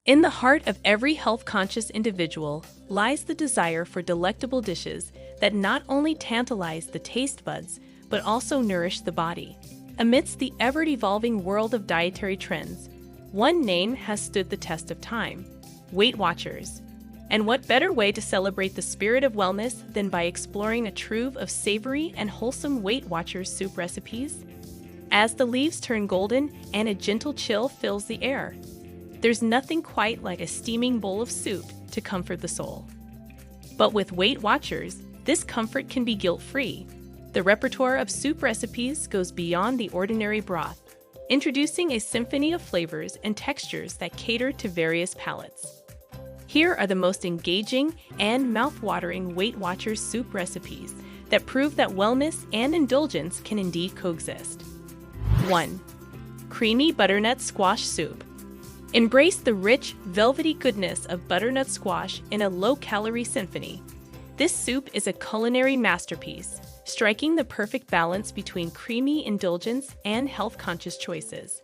In the heart of every health-conscious individual lies the desire for delectable dishes that not only tantalize the taste buds, but also nourish the body. Amidst the ever-evolving world of dietary trends, one name has stood the test of time: Weight Watchers. And what better way to celebrate the spirit of wellness than by exploring a trove of savory and wholesome Weight Watchers soup recipes? As the leaves turn golden and a gentle chill fills the air, there's nothing quite like a steaming bowl of soup to comfort the soul. But with Weight Watchers, this comfort can be guilt-free. The repertoire of soup recipes goes beyond the ordinary broth, introducing a symphony of flavors and textures that cater to various palates. Here are the most engaging and mouth-watering Weight Watchers soup recipes that prove that wellness and indulgence can indeed coexist. 1. Creamy Butternut Squash Soup. Embrace the rich, velvety goodness of butternut squash in a low-calorie symphony. This soup is a culinary masterpiece, striking the perfect balance between creamy indulgence and health-conscious choices.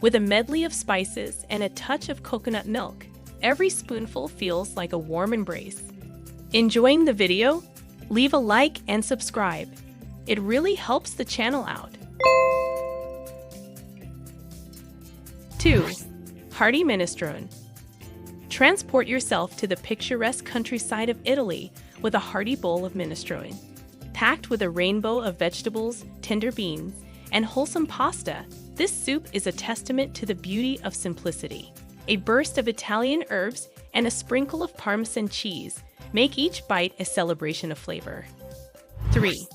With a medley of spices and a touch of coconut milk, every spoonful feels like a warm embrace. Enjoying the video? Leave a like and subscribe. It really helps the channel out. 2. Hearty Minestrone. Transport yourself to the picturesque countryside of Italy with a hearty bowl of minestrone. Packed with a rainbow of vegetables, tender beans, and wholesome pasta, this soup is a testament to the beauty of simplicity. A burst of Italian herbs and a sprinkle of Parmesan cheese make each bite a celebration of flavor. 3.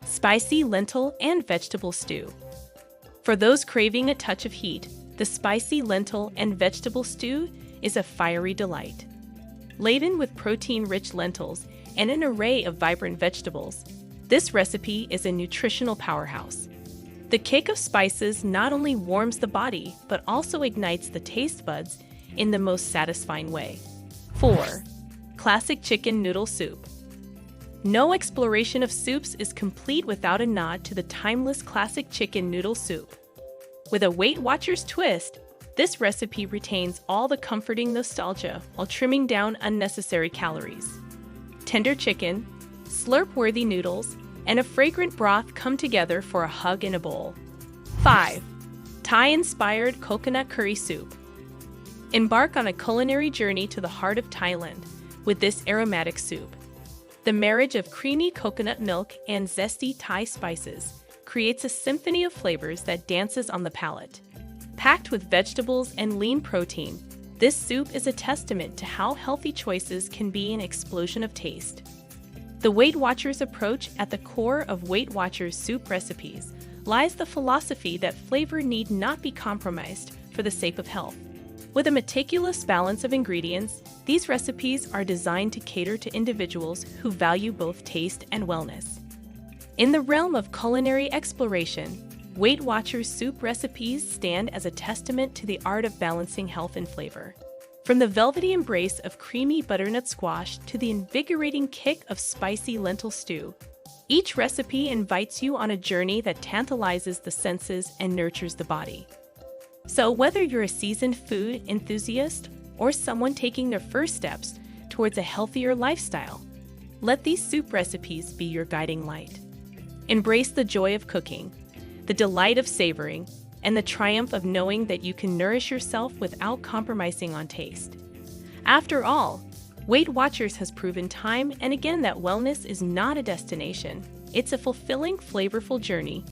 Spicy Lentil and Vegetable Stew. For those craving a touch of heat, the spicy lentil and vegetable stew is a fiery delight. Laden with protein-rich lentils and an array of vibrant vegetables, this recipe is a nutritional powerhouse. The kick of spices not only warms the body, but also ignites the taste buds in the most satisfying way. 4. Classic Chicken Noodle Soup. No exploration of soups is complete without a nod to the timeless classic chicken noodle soup. With a Weight Watchers twist, this recipe retains all the comforting nostalgia while trimming down unnecessary calories. Tender chicken, slurp-worthy noodles, and a fragrant broth come together for a hug in a bowl. 5. Thai-inspired coconut curry soup. Embark on a culinary journey to the heart of Thailand with this aromatic soup. The marriage of creamy coconut milk and zesty Thai spices creates a symphony of flavors that dances on the palate. Packed with vegetables and lean protein, this soup is a testament to how healthy choices can be an explosion of taste. The Weight Watchers approach at the core of Weight Watchers soup recipes lies the philosophy that flavor need not be compromised for the sake of health. With a meticulous balance of ingredients, these recipes are designed to cater to individuals who value both taste and wellness. In the realm of culinary exploration, Weight Watchers soup recipes stand as a testament to the art of balancing health and flavor. From the velvety embrace of creamy butternut squash to the invigorating kick of spicy lentil stew, each recipe invites you on a journey that tantalizes the senses and nurtures the body. So whether you're a seasoned food enthusiast or someone taking their first steps towards a healthier lifestyle, let these soup recipes be your guiding light. Embrace the joy of cooking, the delight of savoring, and the triumph of knowing that you can nourish yourself without compromising on taste. After all, Weight Watchers has proven time and again that wellness is not a destination, it's a fulfilling, flavorful journey